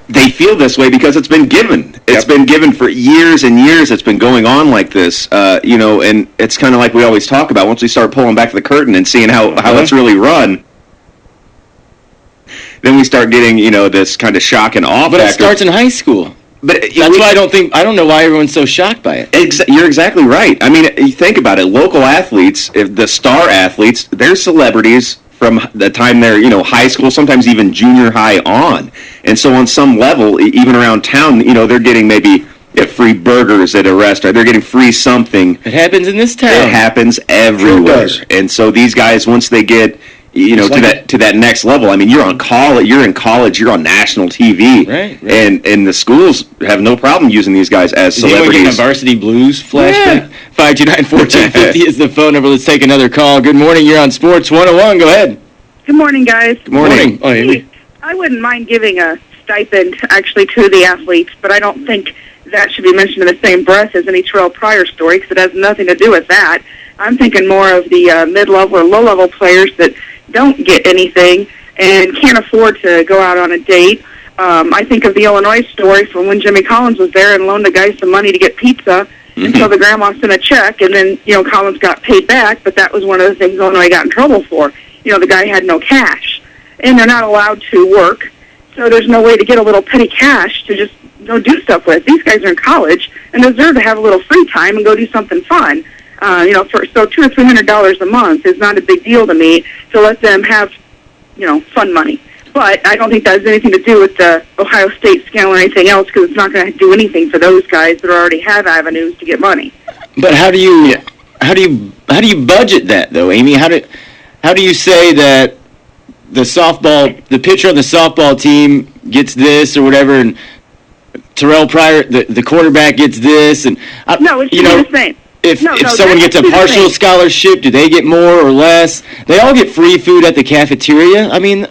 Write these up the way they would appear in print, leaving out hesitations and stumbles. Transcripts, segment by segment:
they feel this way because it's been given. It's been given for years and years. It's been going on like this, and it's kind of like we always talk about. Once we start pulling back the curtain and seeing how it's really run, then we start getting, this kind of shock and awe factor. But it starts in high school. But that's why I don't know why everyone's so shocked by it. You're exactly right. I mean, you think about it. Local athletes, if the star athletes, they're celebrities from the time they're, high school, sometimes even junior high on. And so on some level, even around town, they're getting maybe free burgers at a restaurant. They're getting free something. It happens in this town. It happens everywhere. And so these guys, once they get, to that next level, I mean, you're in college, you're on national TV. Right. And the schools have no problem using these guys as celebrities. Is anyone getting a Varsity Blues flashback? 529-1450 is the phone number. Let's take another call. Good morning. You're on Sports 101. Go ahead. Good morning, guys. Good morning. Oh, Amy. I wouldn't mind giving a stipend, actually, to the athletes, but I don't think that should be mentioned in the same breath as any Terrell Pryor story, because it has nothing to do with that. I'm thinking more of the mid-level or low-level players that don't get anything and can't afford to go out on a date. I think of the Illinois story from when Jimmy Collins was there and loaned a guy some money to get pizza until the grandma sent a check, and then, Collins got paid back, but that was one of the things Illinois got in trouble for. The guy had no cash, and they're not allowed to work, so there's no way to get a little petty cash to just go do stuff with. These guys are in college and deserve to have a little free time and go do something fun. So $200 or $300 a month is not a big deal to me to let them have, fun money. But I don't think that has anything to do with the Ohio State scandal or anything else, because it's not going to do anything for those guys that already have avenues to get money. But how do you budget that though, Amy? How do you say that the pitcher on the softball team gets this or whatever, and Terrell Pryor, the quarterback, gets this, and no, it's the same. If someone gets a partial scholarship, do they get more or less? They all get free food at the cafeteria. I mean,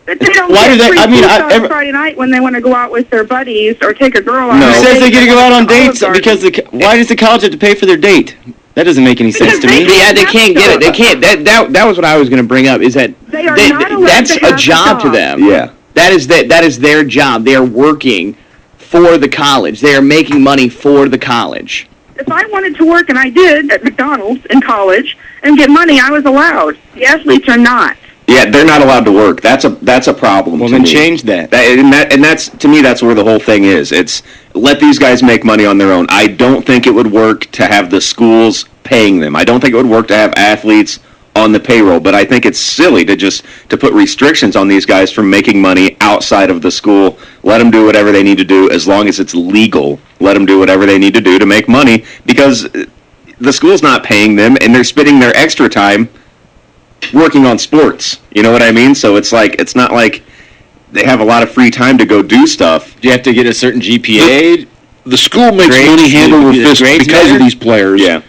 but they don't get free food on Friday night when they want to go out with their buddies or take a girl out. No, it says they get to go out on dates because why does the college have to pay for their date? That doesn't make any sense to me. Yeah, they can't get it. They can't. That was what I was going to bring up. Is that that's a job to them. Yeah, that is their job. They are working for the college. They are making money for the college. If I wanted to work, and I did at McDonald's in college, and get money, I was allowed. The athletes are not. Yeah, they're not allowed to work. That's a problem. Well, then change that. And that's, to me, that's where the whole thing is. It's let these guys make money on their own. I don't think it would work to have the schools paying them. I don't think it would work to have athletes on the payroll. But I think it's silly to put restrictions on these guys from making money outside of the school. Let them do whatever they need to do as long as it's legal. Let them do whatever they need to do to make money, because the school's not paying them and they're spending their extra time working on sports. You know what I mean? So it's not like they have a lot of free time to go do stuff. Do you have to get a certain GPA? The school makes money hand over fist because of these players. Yeah.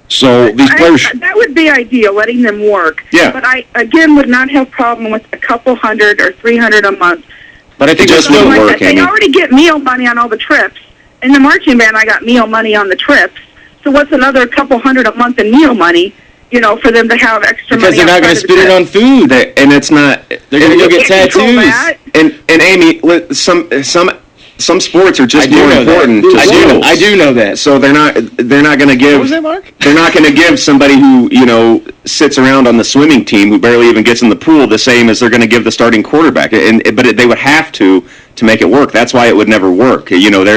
So these players... That would be ideal, letting them work. Yeah. But I, again, would not have a problem with a couple $100 or $300 a month. But I think it just wouldn't work. They already get meal money on all the trips. In the marching band, I got meal money on the trips. So what's another couple $100 a month in meal money, for them to have extra money? Because they're not going to spend it on food. And it's not... They're going to go get tattoos. And Amy, some sports are just more important to schools. I do know that. So they're not going to give... What was that, Mark? They're not going to give somebody who, sits around on the swimming team, who barely even gets in the pool, the same as they're going to give the starting quarterback. But they would have to make it work. That's why it would never work. They're